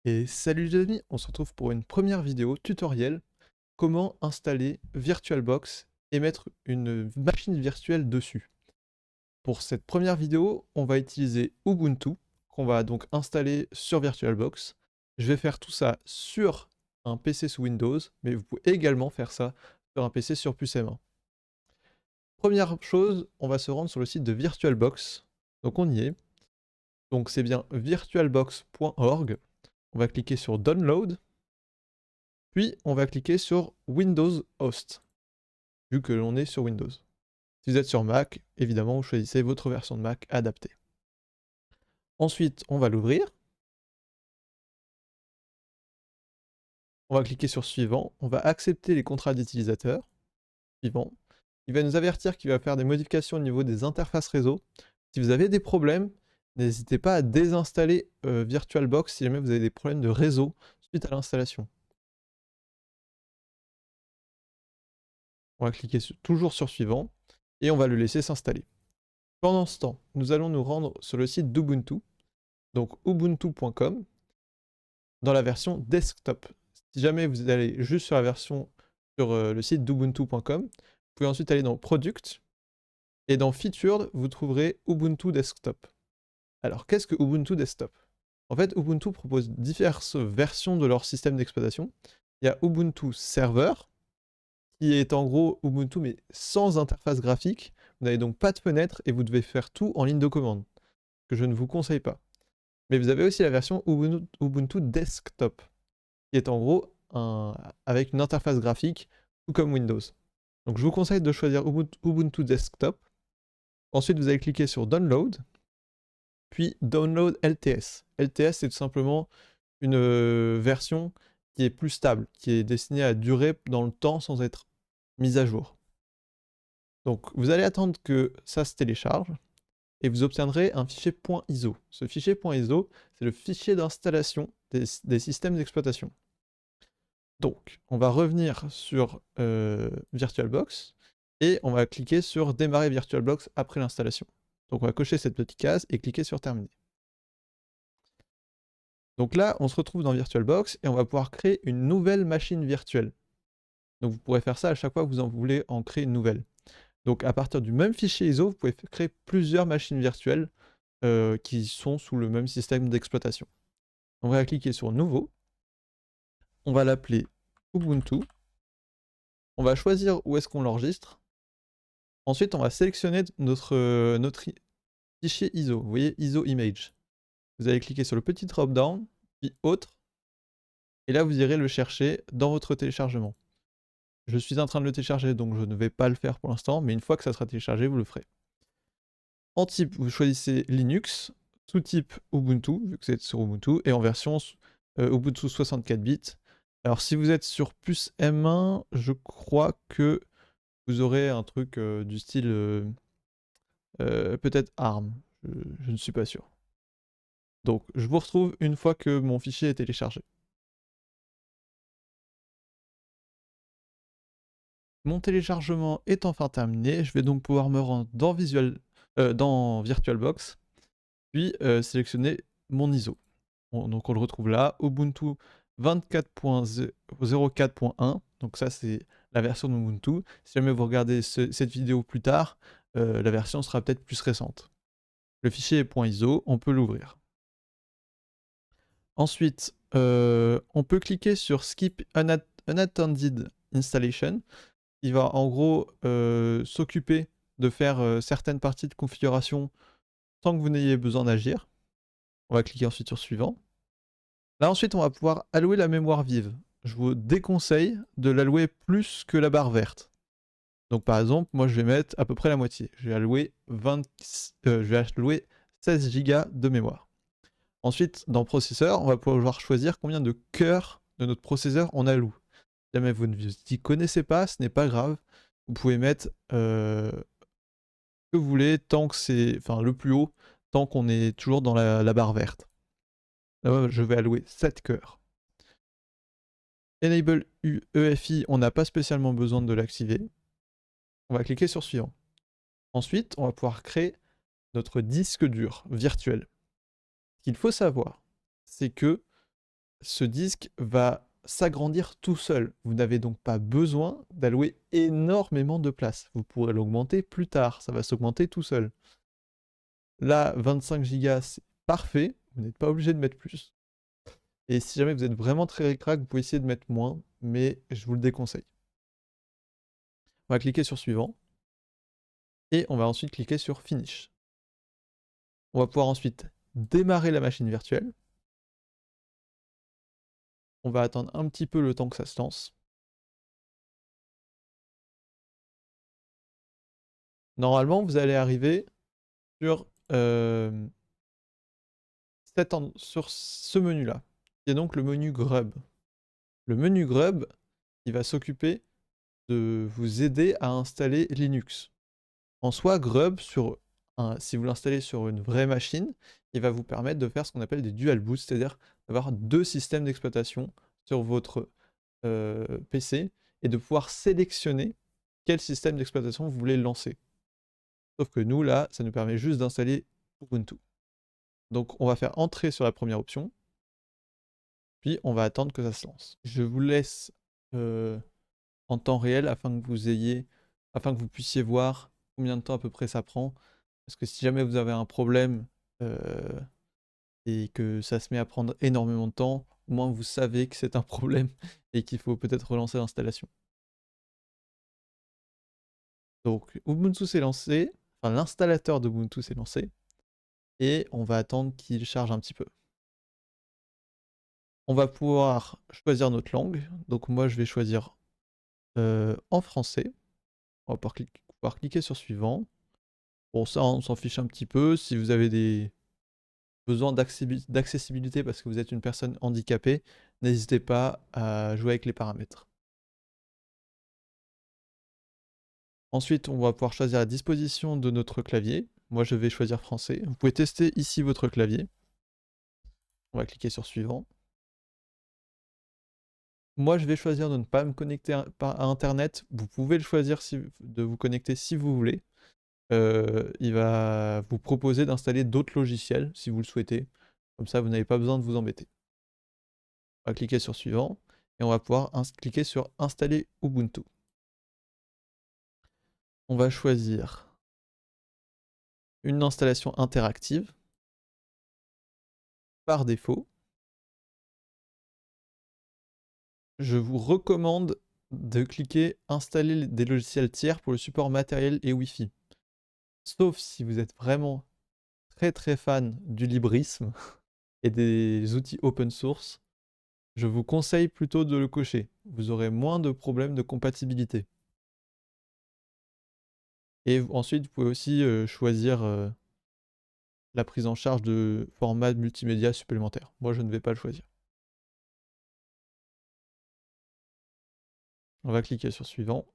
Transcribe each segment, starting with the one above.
Et salut les amis, on se retrouve pour une première vidéo tutoriel comment installer VirtualBox et mettre une machine virtuelle dessus. Pour cette première vidéo, on va utiliser Ubuntu qu'on va donc installer sur VirtualBox. Je vais faire tout ça sur un PC sous Windows, mais vous pouvez également faire ça sur un PC sur puce M1. Première chose, on va se rendre sur le site de VirtualBox. Donc on y est. Donc c'est bien virtualbox.org. On va cliquer sur Download. Puis, on va cliquer sur Windows Host, vu que l'on est sur Windows. Si vous êtes sur Mac, évidemment, vous choisissez votre version de Mac adaptée. Ensuite, on va l'ouvrir. On va cliquer sur Suivant. On va accepter les contrats d'utilisateurs. Suivant. Il va nous avertir qu'il va faire des modifications au niveau des interfaces réseau. Si vous avez des problèmes, n'hésitez pas à désinstaller VirtualBox si jamais vous avez des problèmes de réseau suite à l'installation. On va cliquer toujours sur Suivant et on va le laisser s'installer. Pendant ce temps, nous allons nous rendre sur le site d'Ubuntu, donc ubuntu.com, dans la version desktop. Si jamais vous allez juste sur la version sur le site d'ubuntu.com, vous pouvez ensuite aller dans Product, et dans Featured, vous trouverez Ubuntu Desktop. Alors, qu'est-ce que Ubuntu Desktop? En fait, Ubuntu propose diverses versions de leur système d'exploitation. Il y a Ubuntu Server, qui est en gros Ubuntu, mais sans interface graphique. Vous n'avez donc pas de fenêtre, et vous devez faire tout en ligne de commande, que je ne vous conseille pas. Mais vous avez aussi la version Ubuntu Desktop, qui est en gros avec une interface graphique, tout comme Windows. Donc je vous conseille de choisir Ubuntu Desktop. Ensuite, vous allez cliquer sur Download, puis Download LTS. LTS, c'est tout simplement une version qui est plus stable, qui est destinée à durer dans le temps sans être mise à jour. Donc vous allez attendre que ça se télécharge, et vous obtiendrez un fichier .iso. Ce fichier .iso, c'est le fichier d'installation des systèmes d'exploitation. Donc, on va revenir sur VirtualBox, et on va cliquer sur Démarrer VirtualBox après l'installation. Donc on va cocher cette petite case et cliquer sur Terminer. Donc là, on se retrouve dans VirtualBox, et on va pouvoir créer une nouvelle machine virtuelle. Donc vous pourrez faire ça à chaque fois que vous en voulez en créer une nouvelle. Donc à partir du même fichier ISO, vous pouvez créer plusieurs machines virtuelles qui sont sous le même système d'exploitation. On va cliquer sur Nouveau. On va l'appeler Ubuntu. On va choisir où est-ce qu'on l'enregistre. Ensuite, on va sélectionner notre fichier ISO. Vous voyez, ISO Image. Vous allez cliquer sur le petit drop-down, puis Autre. Et là, vous irez le chercher dans votre téléchargement. Je suis en train de le télécharger, donc je ne vais pas le faire pour l'instant, mais une fois que ça sera téléchargé, vous le ferez. En type, vous choisissez Linux, sous-type Ubuntu, vu que vous êtes sur Ubuntu, et en version Ubuntu 64 bits. Alors si vous êtes sur puce M1, je crois que vous aurez un truc du style peut-être ARM, je ne suis pas sûr. Donc je vous retrouve une fois que mon fichier est téléchargé. Mon téléchargement est enfin terminé, je vais donc pouvoir me rendre dans, dans VirtualBox, puis sélectionner mon ISO. Donc on le retrouve là, Ubuntu 24.04.1, donc ça c'est la version d'Ubuntu. Si jamais vous regardez cette vidéo plus tard, la version sera peut-être plus récente. Le fichier est .iso, on peut l'ouvrir. Ensuite, on peut cliquer sur Skip Unattended Installation, qui va en gros s'occuper de faire certaines parties de configuration sans que vous n'ayez besoin d'agir. On va cliquer ensuite sur Suivant. Là ensuite, on va pouvoir allouer la mémoire vive. Je vous déconseille de l'allouer plus que la barre verte. Donc par exemple, moi je vais mettre à peu près la moitié. Je vais allouer 16 Go de mémoire. Ensuite, dans Processeur, on va pouvoir choisir combien de cœurs de notre processeur on alloue. Si jamais vous ne vous y connaissez pas, ce n'est pas grave. Vous pouvez mettre ce que vous voulez, tant que c'est, enfin le plus haut, tant qu'on est toujours dans la barre verte. Là, je vais allouer 7 cœurs. Enable EFI, on n'a pas spécialement besoin de l'activer. On va cliquer sur Suivant. Ensuite, on va pouvoir créer notre disque dur virtuel. Ce qu'il faut savoir, c'est que ce disque va s'agrandir tout seul. Vous n'avez donc pas besoin d'allouer énormément de place. Vous pourrez l'augmenter plus tard, ça va s'augmenter tout seul. Là, 25 Go, c'est parfait, vous n'êtes pas obligé de mettre plus. Et si jamais vous êtes vraiment très ric-rac, vous pouvez essayer de mettre moins, mais je vous le déconseille. On va cliquer sur suivant, et on va ensuite cliquer sur finish. On va pouvoir ensuite démarrer la machine virtuelle. On va attendre un petit peu le temps que ça se lance. Normalement, vous allez arriver sur, sur ce menu-là, qui est donc le menu Grub. Le menu Grub, il va s'occuper de vous aider à installer Linux. En soi, Grub, si vous l'installez sur une vraie machine, il va vous permettre de faire ce qu'on appelle des dual boot, c'est-à-dire d'avoir 2 systèmes d'exploitation sur votre PC et de pouvoir sélectionner quel système d'exploitation vous voulez lancer. Sauf que nous, là, ça nous permet juste d'installer Ubuntu. Donc on va faire entrer sur la première option, puis on va attendre que ça se lance. Je vous laisse en temps réel afin que vous puissiez voir combien de temps à peu près ça prend. Parce que si jamais vous avez un problème et que ça se met à prendre énormément de temps, au moins vous savez que c'est un problème et qu'il faut peut-être relancer l'installation. Donc Ubuntu s'est lancé, enfin l'installateur d'Ubuntu s'est lancé, et on va attendre qu'il charge un petit peu. On va pouvoir choisir notre langue, donc moi je vais choisir en français. On va pouvoir cliquer sur suivant. Bon, ça, on s'en fiche un petit peu. Si vous avez des besoins d'accessibilité parce que vous êtes une personne handicapée, n'hésitez pas à jouer avec les paramètres. Ensuite, on va pouvoir choisir la disposition de notre clavier. Moi, je vais choisir français. Vous pouvez tester ici votre clavier. On va cliquer sur suivant. Moi, je vais choisir de ne pas me connecter à Internet. Vous pouvez le choisir de vous connecter si vous voulez. Il va vous proposer d'installer d'autres logiciels si vous le souhaitez. Comme ça, vous n'avez pas besoin de vous embêter. On va cliquer sur suivant et on va pouvoir cliquer sur installer Ubuntu. On va choisir une installation interactive par défaut. Je vous recommande de cliquer installer des logiciels tiers pour le support matériel et Wi-Fi. Sauf si vous êtes vraiment très fan du librisme et des outils open source, je vous conseille plutôt de le cocher. Vous aurez moins de problèmes de compatibilité. Et ensuite, vous pouvez aussi choisir la prise en charge de formats multimédia supplémentaires. Moi, je ne vais pas le choisir. On va cliquer sur suivant.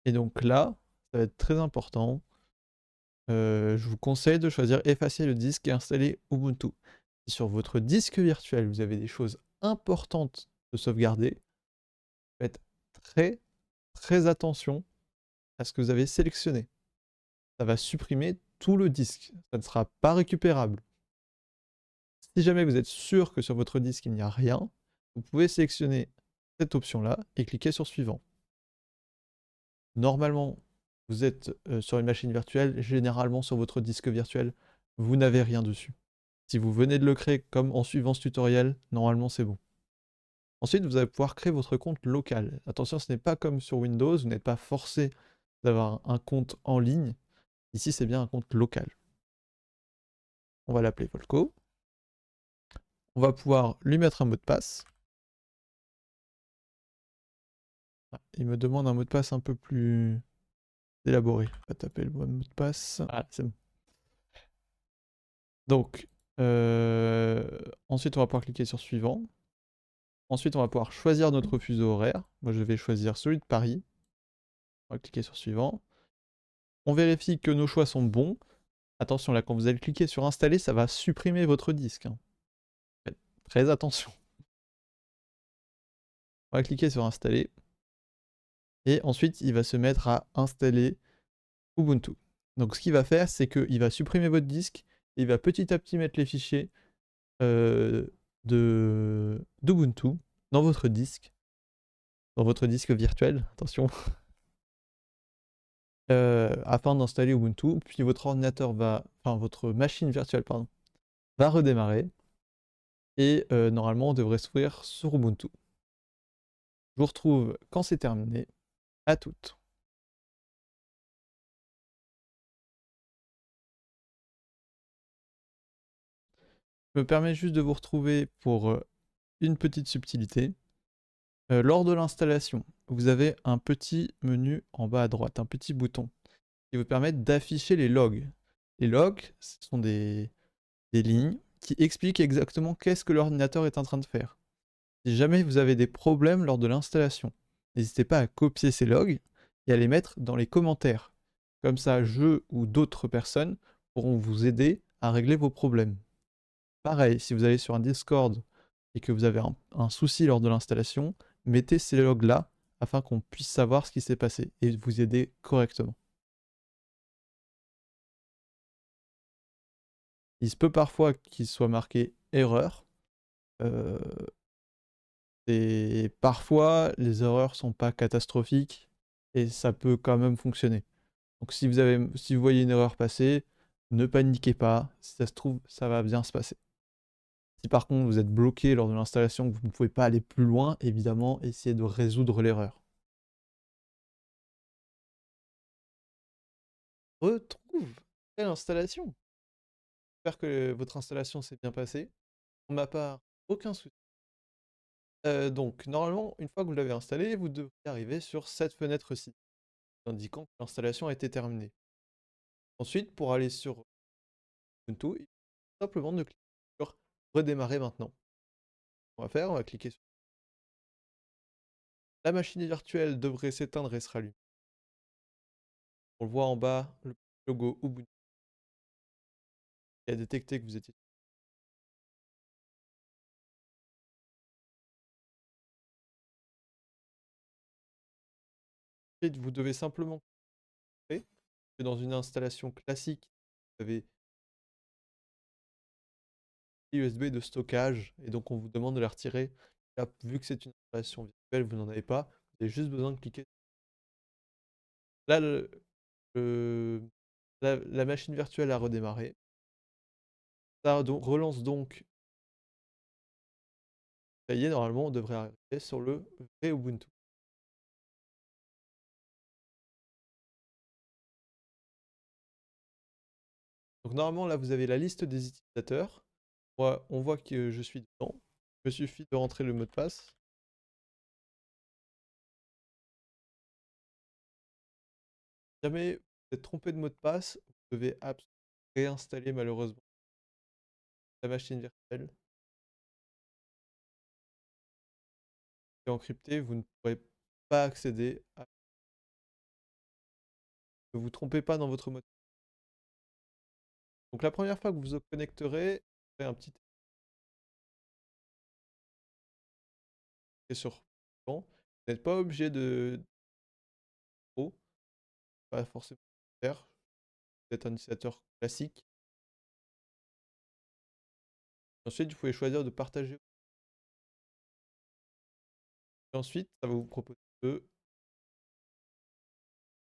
Et donc là, ça va être très important. Je vous conseille de choisir effacer le disque et installer Ubuntu. Si sur votre disque virtuel, vous avez des choses importantes de sauvegarder, faites très attention à ce que vous avez sélectionné. Ça va supprimer tout le disque. Ça ne sera pas récupérable. Si jamais vous êtes sûr que sur votre disque il n'y a rien, vous pouvez sélectionner cette option-là et cliquer sur suivant. Normalement, vous êtes sur une machine virtuelle, généralement sur votre disque virtuel, vous n'avez rien dessus. Si vous venez de le créer comme en suivant ce tutoriel, normalement c'est bon. Ensuite, vous allez pouvoir créer votre compte local. Attention, ce n'est pas comme sur Windows, vous n'êtes pas forcé d'avoir un compte en ligne. Ici, c'est bien un compte local. On va l'appeler Volko. On va pouvoir lui mettre un mot de passe. Il me demande un mot de passe un peu plus élaboré. On va taper le bon mot de passe. Ah, c'est bon. Donc, ensuite, on va pouvoir cliquer sur suivant. Ensuite, on va pouvoir choisir notre fuseau horaire. Moi, je vais choisir celui de Paris. On va cliquer sur suivant. On vérifie que nos choix sont bons. Attention, là, quand vous allez cliquer sur installer, ça va supprimer votre disque. Faites très attention. On va cliquer sur installer. Et ensuite, il va se mettre à installer Ubuntu. Donc, ce qu'il va faire, c'est qu'il va supprimer votre disque et il va petit à petit mettre les fichiers d'Ubuntu dans votre disque virtuel, attention, afin d'installer Ubuntu, puis votre ordinateur enfin votre machine virtuelle, pardon, va redémarrer et normalement on devrait s'ouvrir sur Ubuntu. Je vous retrouve quand c'est terminé. À toutes. Je me permets juste de vous retrouver pour une petite subtilité. Lors de l'installation, vous avez un petit menu en bas à droite, un petit bouton qui vous permet d'afficher les logs. Les logs, ce sont des lignes qui expliquent exactement qu'est-ce que l'ordinateur est en train de faire. Si jamais vous avez des problèmes lors de l'installation, n'hésitez pas à copier ces logs et à les mettre dans les commentaires. Comme ça, je ou d'autres personnes pourront vous aider à régler vos problèmes. Pareil, si vous allez sur un Discord et que vous avez un souci lors de l'installation, mettez ces logs-là afin qu'on puisse savoir ce qui s'est passé et vous aider correctement. Il se peut parfois qu'il soit marqué erreur. Euh, et parfois, les erreurs sont pas catastrophiques et ça peut quand même fonctionner. Donc si vous voyez une erreur passer, ne paniquez pas. Si ça se trouve, ça va bien se passer. Si par contre vous êtes bloqué lors de l'installation, que vous ne pouvez pas aller plus loin, évidemment, essayez de résoudre l'erreur. Retrouve l'installation. J'espère que votre installation s'est bien passée. Pour ma part, aucun souci. Donc, normalement, une fois que vous l'avez installé, vous devrez arriver sur cette fenêtre-ci, indiquant que l'installation a été terminée. Ensuite, pour aller sur Ubuntu, il suffit simplement de cliquer sur Redémarrer maintenant. On va cliquer sur la machine virtuelle devrait s'éteindre et se rallumer. On le voit en bas, le logo Ubuntu qui a détecté que vous étiez. Ensuite, vous devez simplement cliquer que dans une installation classique, vous avez USB de stockage et donc on vous demande de la retirer. Là, vu que c'est une installation virtuelle, vous n'en avez pas. Vous avez juste besoin de cliquer. Là, le- la machine virtuelle a redémarré. Ça relance donc. Ça y est, normalement, on devrait arriver sur le vrai Ubuntu. Donc normalement, là, vous avez la liste des utilisateurs. Moi, on voit que je suis dedans. Il me suffit de rentrer le mot de passe. Si jamais vous êtes trompé de mot de passe, vous devez réinstaller malheureusement la machine virtuelle. Et encryptée, vous ne pourrez pas accéder à. Ne vous trompez pas dans votre mot de passe. Donc la première fois que vous vous connecterez, vous aurez un petit sur vous n'êtes pas obligé de pas forcément faire. Vous êtes un utilisateur classique. Ensuite, vous pouvez choisir de partager. Et ensuite, ça va vous proposer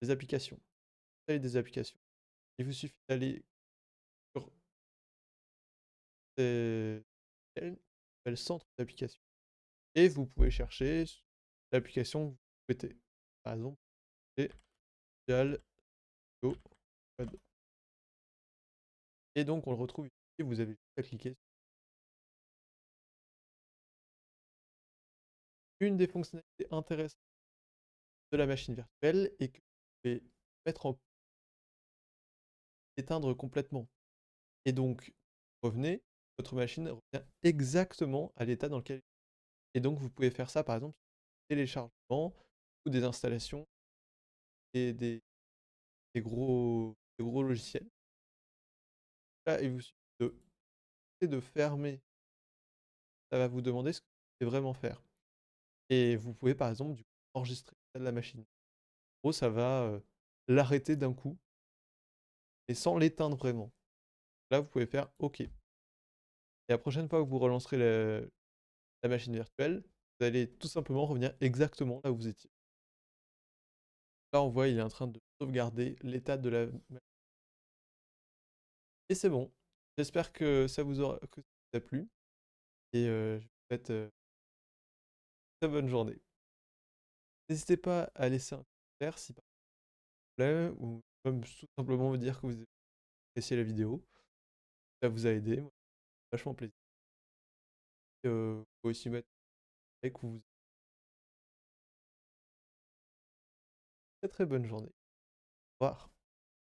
des applications. Installer des applications. Il vous suffit d'aller sur le centre d'application. Et vous pouvez chercher l'application que vous souhaitez. Par exemple, c'est Visual Studio Code. Et donc, on le retrouve ici. Vous avez juste à cliquer. Une des fonctionnalités intéressantes de la machine virtuelle est que vous pouvez mettre en éteindre complètement. Et donc, revenez, votre machine revient exactement à l'état dans lequel. Et donc, vous pouvez faire ça, par exemple, sur des téléchargements ou des installations et des gros logiciels. Là, il vous suffit de fermer. Ça va vous demander ce que vous voulez vraiment faire. Et vous pouvez, par exemple, du coup, enregistrer la machine. En gros, ça va l'arrêter d'un coup et sans l'éteindre vraiment. Là, vous pouvez faire OK. Et la prochaine fois que vous relancerez la machine virtuelle, vous allez tout simplement revenir exactement là où vous étiez. Là, on voit, il est en train de sauvegarder l'état de la machine. Et c'est bon. J'espère que ça vous a plu. Et je vous souhaite une très bonne journée. N'hésitez pas à laisser un commentaire si par exemple, ou même tout simplement me dire que vous appréciez la vidéo. Ça vous a aidé, moi, ça fait vachement plaisir. Vous pouvez aussi mettre un like ou vous. Très très bonne journée. Au revoir.